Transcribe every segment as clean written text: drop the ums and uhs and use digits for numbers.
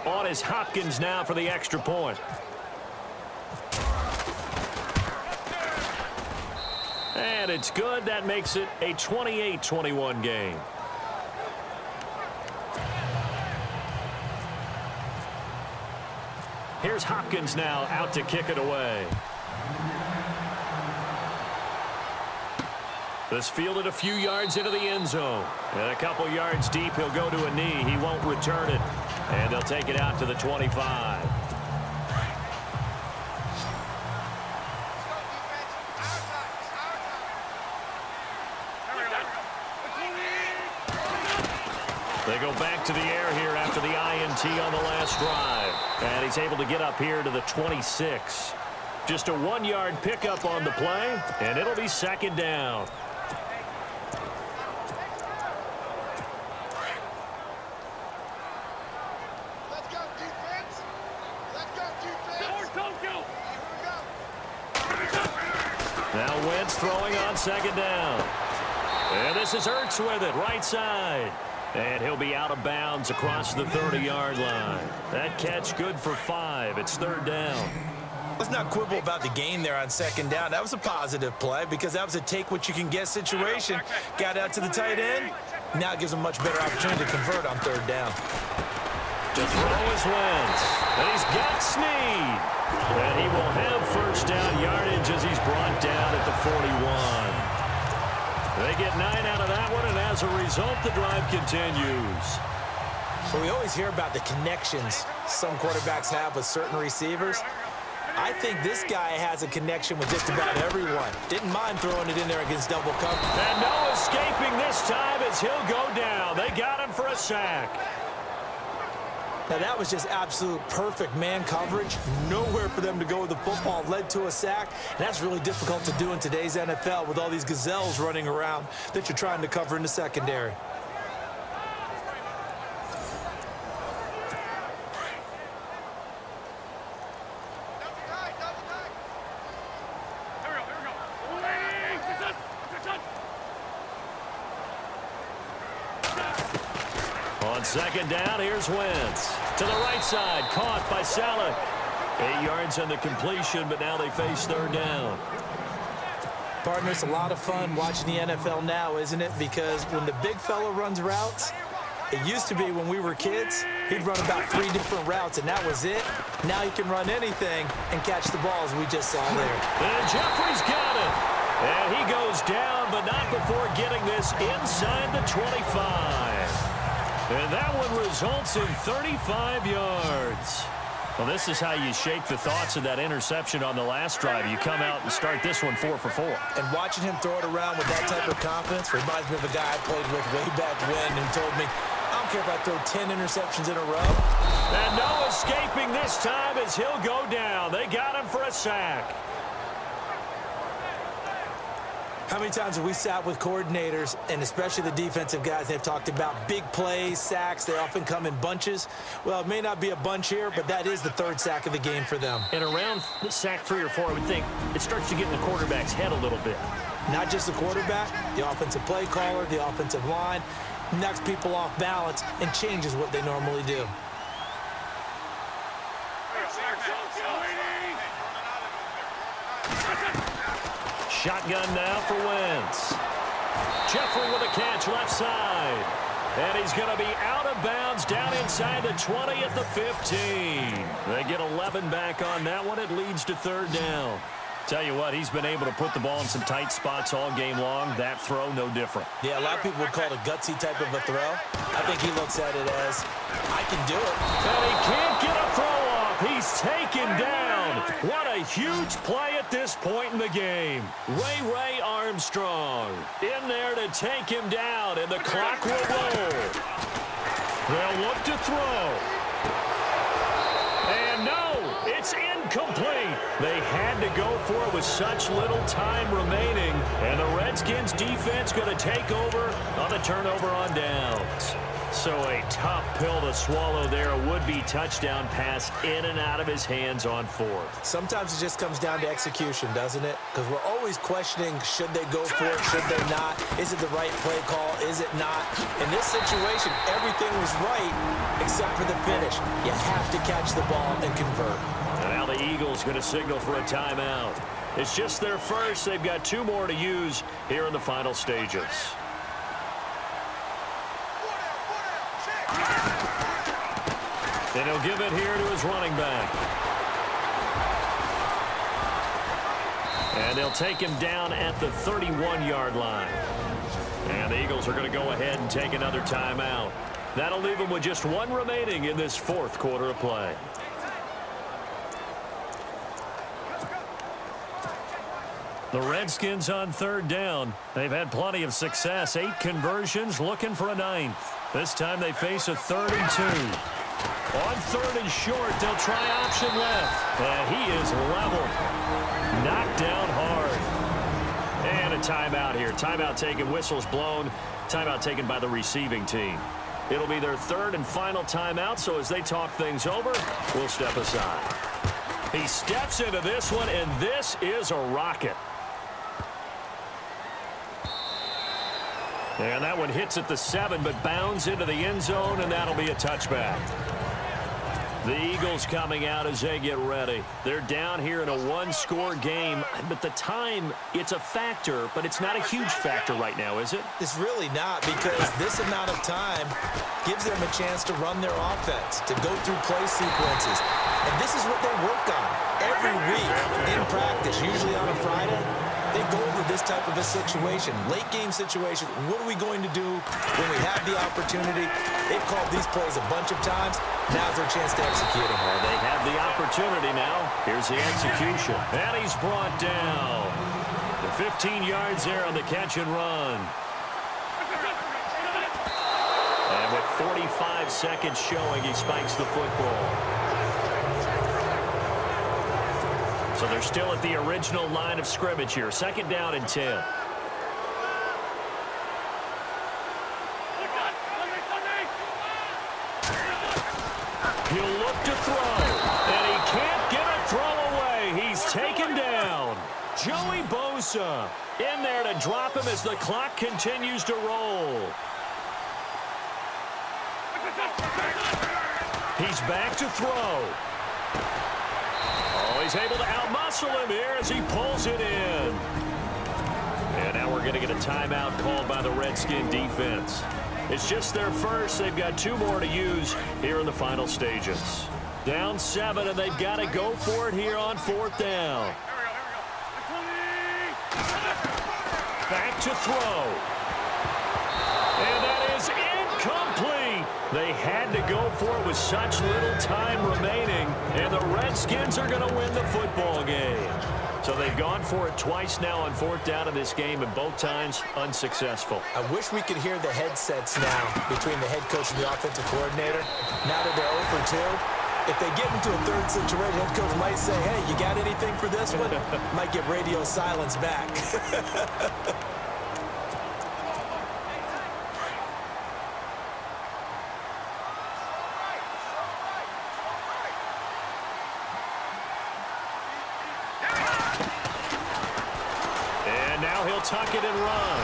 On is Hopkins now for the extra point. And it's good. That makes it a 28-21 game. Here's Hopkins now out to kick it away. This fielded a few yards into the end zone. And a couple yards deep, he'll go to a knee. He won't return it. And they'll take it out to the 25. They go back to the air here after the INT on the last drive. And he's able to get up here to the 26. Just a 1-yard pickup on the play, and it'll be second down. Let's go, defense. Let's go, defense. Here we go. Now Wentz throwing on second down. And this is Ertz with it, right side. And he'll be out of bounds across the 30-yard line. That catch good for 5. It's third down. Let's not quibble about the gain there on second down. That was a positive play because that was a take-what-you-can-get situation. Got out to the tight end. Now it gives him a much better opportunity to convert on third down. To throw is Wentz. And he's got Snead. And he will have first down yardage as he's brought down at the 41. They get 9 out of that one, and as a result, the drive continues. Well, we always hear about the connections some quarterbacks have with certain receivers. I think this guy has a connection with just about everyone. Didn't mind throwing it in there against double cover. And no escaping this time as he'll go down. They got him for a sack. Now, that was just absolute perfect man coverage. Nowhere for them to go with the football. Led to a sack. And that's really difficult to do in today's NFL with all these gazelles running around that you're trying to cover in the secondary. On second down, here's Wentz. To the right side, caught by Salek. 8 yards on the completion, but now they face third down. Partner, it's a lot of fun watching the NFL now, isn't it? Because when the big fella runs routes, it used to be when we were kids, he'd run about 3 different routes, and that was it. Now he can run anything and catch the ball, as we just saw there. And Jeffrey's got it. And he goes down, but not before getting this inside the 25. And that one results in 35 yards. Well, this is how you shake the thoughts of that interception on the last drive. You come out and start this one 4 for 4. And watching him throw it around with that type of confidence reminds me of a guy I played with way back when who told me, I don't care if I throw 10 interceptions in a row. And no escaping this time as he'll go down. They got him for a sack. How many times have we sat with coordinators, and especially the defensive guys, they've talked about big plays, sacks. They often come in bunches. Well, it may not be a bunch here, but that is the third sack of the game for them. And around sack 3 or 4, I would think it starts to get in the quarterback's head a little bit. Not just the quarterback, the offensive play caller, the offensive line, knocks people off balance and changes what they normally do. Shotgun now for Wentz. Jeffrey with a catch left side. And he's going to be out of bounds down inside the 20 at the 15. They get 11 back on that one. It leads to third down. Tell you what, he's been able to put the ball in some tight spots all game long. That throw, no different. Yeah, a lot of people would call it a gutsy type of a throw. I think he looks at it as, I can do it. And he can't get a throw off. He's taken down. What a huge play at this point in the game. Ray Armstrong in there to take him down, and the clock will roll. They'll look to throw. And no, it's incomplete. They had to go for it with such little time remaining, and the Redskins defense going to take over on the turnover on downs. So a tough pill to swallow there. A would-be touchdown pass in and out of his hands on fourth. Sometimes it just comes down to execution, doesn't it? Because we're always questioning, should they go for it, should they not? Is it the right play call, is it not? In this situation, everything was right except for the finish. You have to catch the ball and convert. And now the Eagles going to signal for a timeout. It's just their first. They've got 2 more to use here in the final stages. And he'll give it here to his running back. And they'll take him down at the 31-yard line. And the Eagles are going to go ahead and take another timeout. That'll leave them with just 1 remaining in this 4th quarter of play. The Redskins on 3rd down. They've had plenty of success. 8 conversions, looking for a 9th. This time they face a 3rd and 2. On 3rd and short, they'll try option left. And he is leveled. Knocked down hard. And a timeout here. Timeout taken, whistles blown. Timeout taken by the receiving team. It'll be their 3rd and final timeout, so as they talk things over, we'll step aside. He steps into this one, and this is a rocket. And that one hits at the 7, but bounds into the end zone, and that'll be a touchback. The Eagles coming out as they get ready. They're down here in a 1-score game, but the time, it's a factor, but it's not a huge factor right now, is it? It's really not, because this amount of time gives them a chance to run their offense, to go through play sequences. And this is what they work on every week in practice, usually on a Friday. They go over this type of a situation, late-game situation. What are we going to do when we have the opportunity? They've called these plays a bunch of times. Now's their chance to execute them. Well, they have the opportunity now. Here's the execution. And he's brought down. The 15 yards there on the catch and run. And with 45 seconds showing, he spikes the football. So they're still at the original line of scrimmage here. 2nd down and 10. He'll look to throw. And he can't get a throw away. He's taken down. Joey Bosa in there to drop him as the clock continues to roll. He's back to throw. He's able to outmuscle him here as he pulls it in. And now we're going to get a timeout called by the Redskin defense. It's just their first. They've got 2 more to use here in the final stages. Down 7, and they've got to go for it here on 4th down. Back to throw. And that is incomplete. They had to go for it with such little time remaining, and the Redskins are going to win the football game. So they've gone for it twice now on 4th down in this game, and both times unsuccessful. I wish we could hear the headsets now between the head coach and the offensive coordinator. Now that they're 0 for 2, if they get into a 3rd situation, head coach might say, hey, you got anything for this one? Might get radio silence back. Tuck it and run.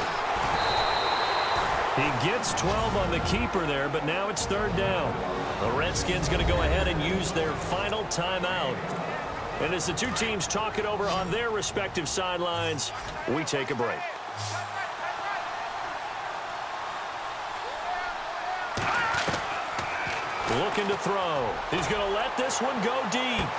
He gets 12 on the keeper there, but now it's 3rd down. The Redskins going to go ahead and use their final timeout. And as the 2 teams talk it over on their respective sidelines, we take a break. Looking to throw. He's going to let this one go deep.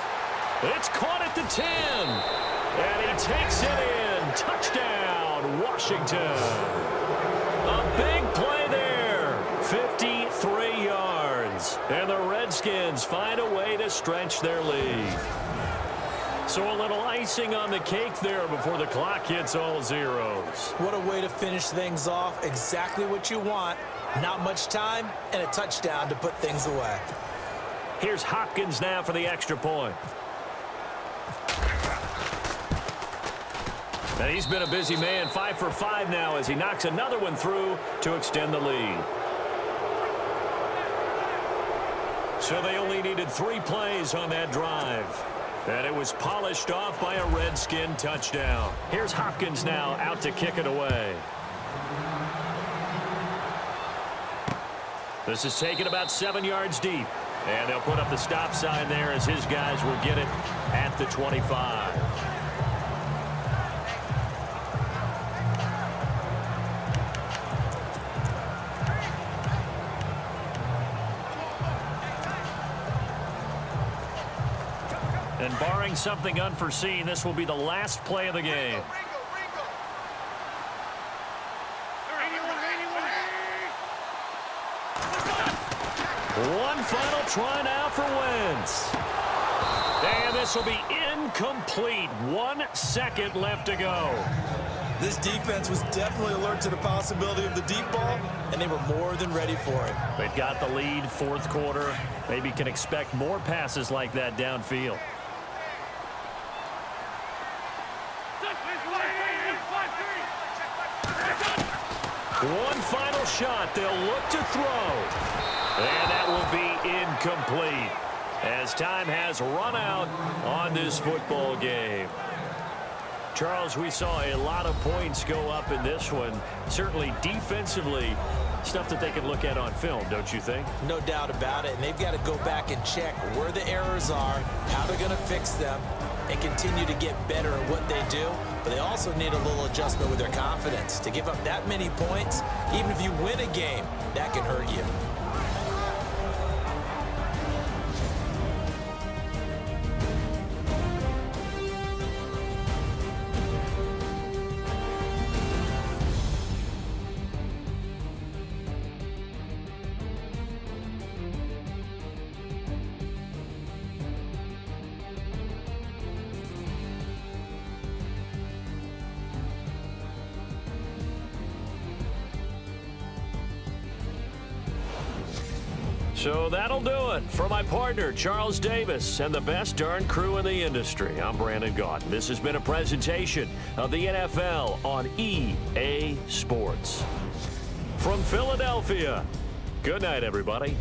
It's caught at the 10. And he takes it in. Touchdown, Washington. A big play there. 53 yards. And the Redskins find a way to stretch their lead. So a little icing on the cake there before the clock hits all zeros. What a way to finish things off. Exactly what you want. Not much time and a touchdown to put things away. Here's Hopkins now for the extra point. And he's been a busy man, 5 for 5 now as he knocks another one through to extend the lead. So they only needed 3 plays on that drive. And it was polished off by a Redskin touchdown. Here's Hopkins now out to kick it away. This is taken about 7 yards deep. And they'll put up the stop sign there as his guys will get it at the 25. And barring something unforeseen, this will be the last play of the game. One final try now for Wentz. And this will be incomplete. 1 second left to go. This defense was definitely alert to the possibility of the deep ball, and they were more than ready for it. They've got the lead, 4th quarter. Maybe can expect more passes like that downfield. One final shot. They'll look to throw. And that will be incomplete as time has run out on this football game. Charles, we saw a lot of points go up in this one. Certainly defensively, stuff that they can look at on film, don't you think? No doubt about it. And they've got to go back and check where the errors are, how they're going to fix them, and continue to get better at what they do. But they also need a little adjustment with their confidence. To give up that many points, even if you win a game, that can hurt you. So that'll do it for my partner, Charles Davis, and the best darn crew in the industry. I'm Brandon Gaudin. This has been a presentation of the NFL on EA Sports. From Philadelphia, good night, everybody.